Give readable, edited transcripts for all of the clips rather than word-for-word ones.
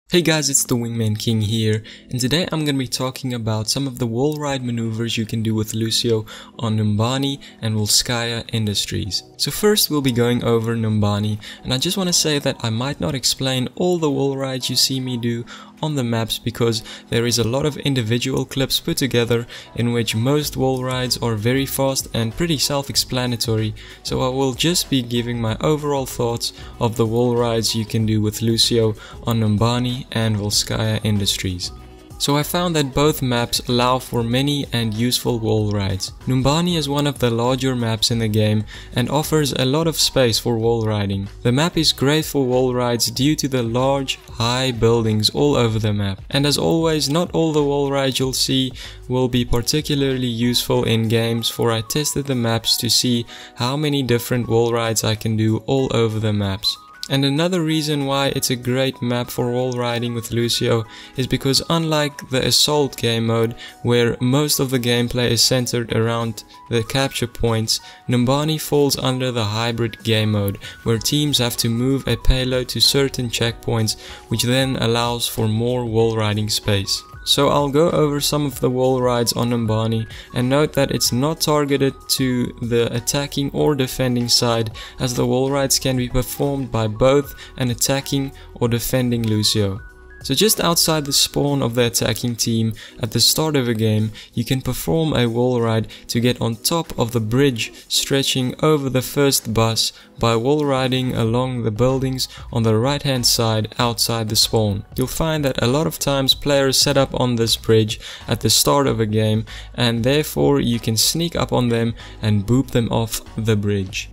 Hey guys, it's the Wingman King here, and today I'm gonna be talking about some of the wall ride maneuvers you can do with Lucio on Numbani and Volskaya Industries. So first we'll be going over Numbani, and I just want to say that I might not explain all the wall rides you see me do on the maps because there is a lot of individual clips put together in which most wall rides are very fast and pretty self-explanatory, so I will just be giving my overall thoughts of the wall rides you can do with Lucio on Numbani and Volskaya Industries. So I found that both maps allow for many and useful wall rides. Numbani is one of the larger maps in the game and offers a lot of space for wall riding. The map is great for wall rides due to the large, high buildings all over the map. And as always, not all the wall rides you'll see will be particularly useful in games, for I tested the maps to see how many different wall rides I can do all over the maps. And another reason why it's a great map for wall riding with Lucio is because unlike the Assault game mode, where most of the gameplay is centered around the capture points, Numbani falls under the hybrid game mode, where teams have to move a payload to certain checkpoints, which then allows for more wall riding space. So I'll go over some of the wall rides on Numbani, and note that it's not targeted to the attacking or defending side, as the wall rides can be performed by both an attacking or defending Lucio. So just outside the spawn of the attacking team at the start of a game, you can perform a wall ride to get on top of the bridge stretching over the first bus by wall riding along the buildings on the right hand side outside the spawn. You'll find that a lot of times players set up on this bridge at the start of a game, and therefore you can sneak up on them and boop them off the bridge.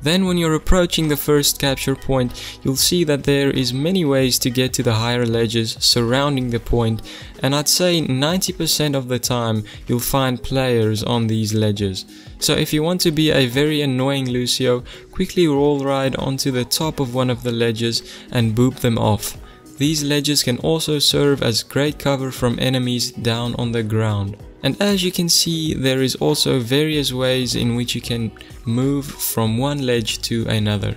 Then when you're approaching the first capture point, you'll see that there is many ways to get to the higher ledges surrounding the point, and I'd say 90% of the time you'll find players on these ledges. So if you want to be a very annoying Lucio, quickly wall ride onto the top of one of the ledges and boop them off. These ledges can also serve as great cover from enemies down on the ground. And as you can see, there is also various ways in which you can move from one ledge to another.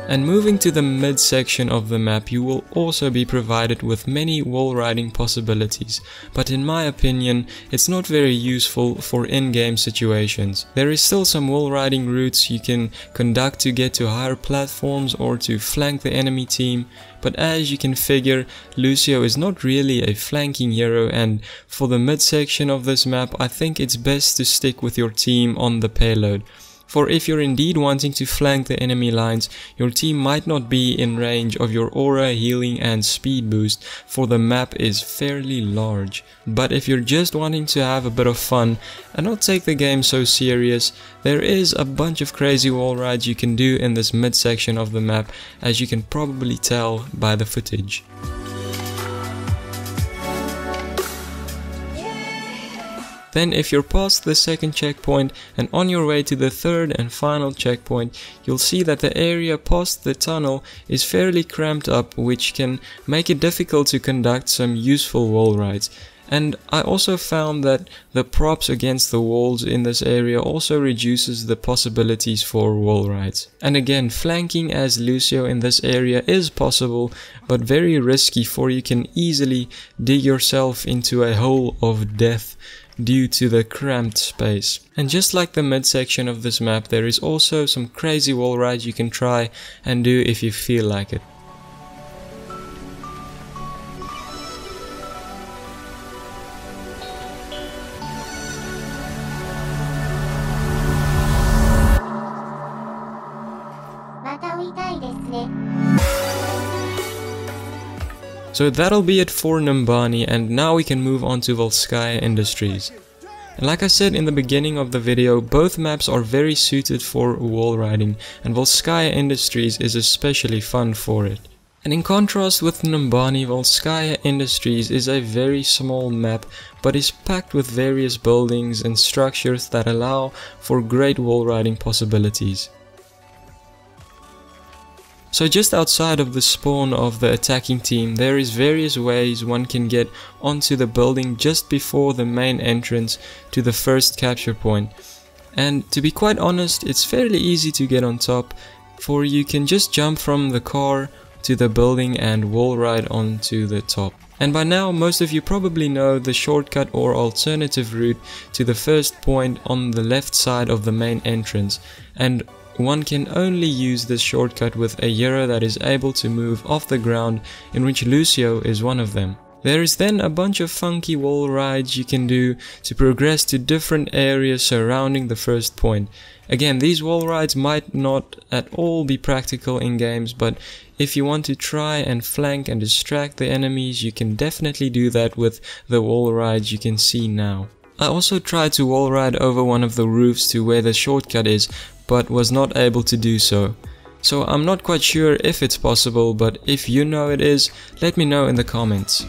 And moving to the midsection of the map, you will also be provided with many wall riding possibilities, but in my opinion it's not very useful for in-game situations. There is still some wall riding routes you can conduct to get to higher platforms or to flank the enemy team, but as you can figure, Lucio is not really a flanking hero, and for the midsection of this map I think it's best to stick with your team on the payload. For if you're indeed wanting to flank the enemy lines, your team might not be in range of your aura, healing and speed boost, for the map is fairly large. But if you're just wanting to have a bit of fun and not take the game so serious, there is a bunch of crazy wall rides you can do in this midsection of the map, as you can probably tell by the footage. Then if you're past the second checkpoint and on your way to the third and final checkpoint, you'll see that the area past the tunnel is fairly cramped up, which can make it difficult to conduct some useful wall rides. And I also found that the props against the walls in this area also reduces the possibilities for wall rides. And again, flanking as Lucio in this area is possible, but very risky, for you can easily dig yourself into a hole of death due to the cramped space. And just like the midsection of this map, there is also some crazy wall rides you can try and do if you feel like it. So that'll be it for Numbani, and now we can move on to Volskaya Industries. And like I said in the beginning of the video, both maps are very suited for wall riding, and Volskaya Industries is especially fun for it. And in contrast with Numbani, Volskaya Industries is a very small map, but is packed with various buildings and structures that allow for great wall riding possibilities. So just outside of the spawn of the attacking team, there is various ways one can get onto the building just before the main entrance to the first capture point. And to be quite honest, it's fairly easy to get on top, for you can just jump from the car to the building and wall ride onto the top. And by now most of you probably know the shortcut or alternative route to the first point on the left side of the main entrance, and one can only use this shortcut with a hero that is able to move off the ground, in which Lucio is one of them. There is then a bunch of funky wall rides you can do to progress to different areas surrounding the first point. Again, these wall rides might not at all be practical in games, but if you want to try and flank and distract the enemies, you can definitely do that with the wall rides you can see now. I also tried to wall ride over one of the roofs to where the shortcut is, but was not able to do so. So I'm not quite sure if it's possible, but if you know it is, let me know in the comments.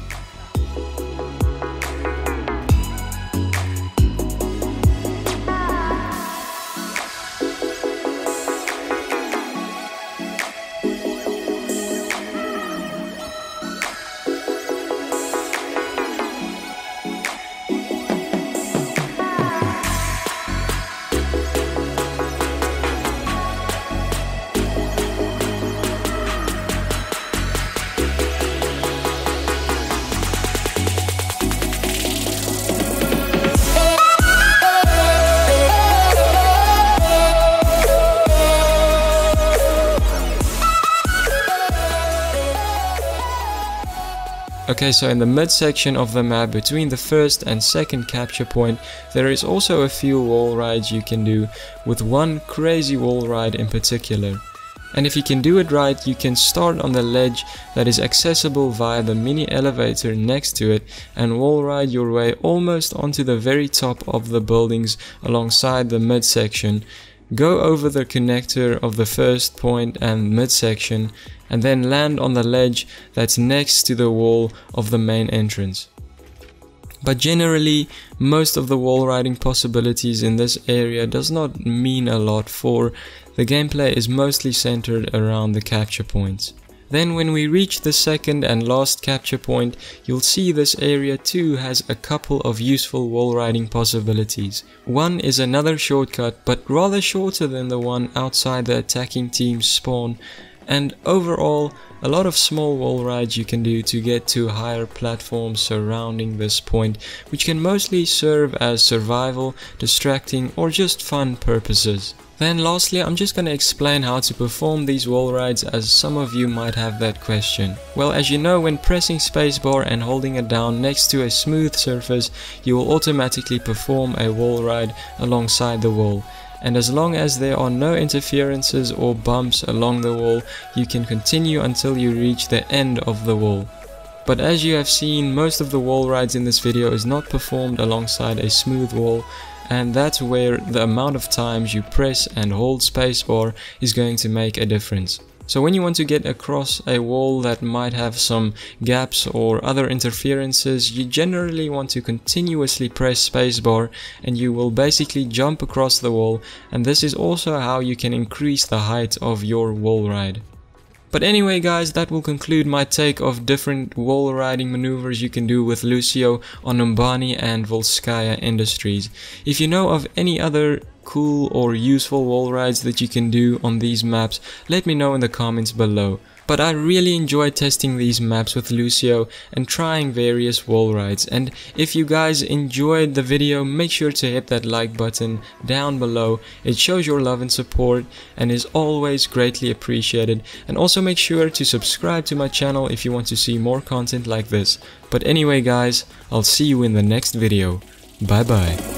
Okay, so in the midsection of the map between the first and second capture point, there is also a few wall rides you can do, with one crazy wall ride in particular. And if you can do it right, you can start on the ledge that is accessible via the mini elevator next to it and wall ride your way almost onto the very top of the buildings alongside the midsection. Go over the connector of the first point and midsection, and then land on the ledge that's next to the wall of the main entrance. But generally, most of the wall riding possibilities in this area does not mean a lot, for the gameplay is mostly centered around the capture points. Then when we reach the second and last capture point, you'll see this area too has a couple of useful wall riding possibilities. One is another shortcut, but rather shorter than the one outside the attacking team's spawn, and overall a lot of small wall rides you can do to get to higher platforms surrounding this point, which can mostly serve as survival, distracting or just fun purposes. Then lastly, I'm just gonna explain how to perform these wall rides, as some of you might have that question. Well, as you know, when pressing spacebar and holding it down next to a smooth surface, you will automatically perform a wall ride alongside the wall. And as long as there are no interferences or bumps along the wall, you can continue until you reach the end of the wall. But as you have seen, most of the wall rides in this video is not performed alongside a smooth wall, and that's where the amount of times you press and hold spacebar is going to make a difference. So when you want to get across a wall that might have some gaps or other interferences, you generally want to continuously press spacebar and you will basically jump across the wall, and this is also how you can increase the height of your wall ride. But anyway guys, that will conclude my take of different wall riding maneuvers you can do with Lucio on Numbani and Volskaya Industries. If you know of any other cool or useful wall rides that you can do on these maps, let me know in the comments below. But I really enjoyed testing these maps with Lucio and trying various wall rides. And if you guys enjoyed the video, make sure to hit that like button down below. It shows your love and support and is always greatly appreciated. And also make sure to subscribe to my channel if you want to see more content like this. But anyway guys, I'll see you in the next video. Bye bye.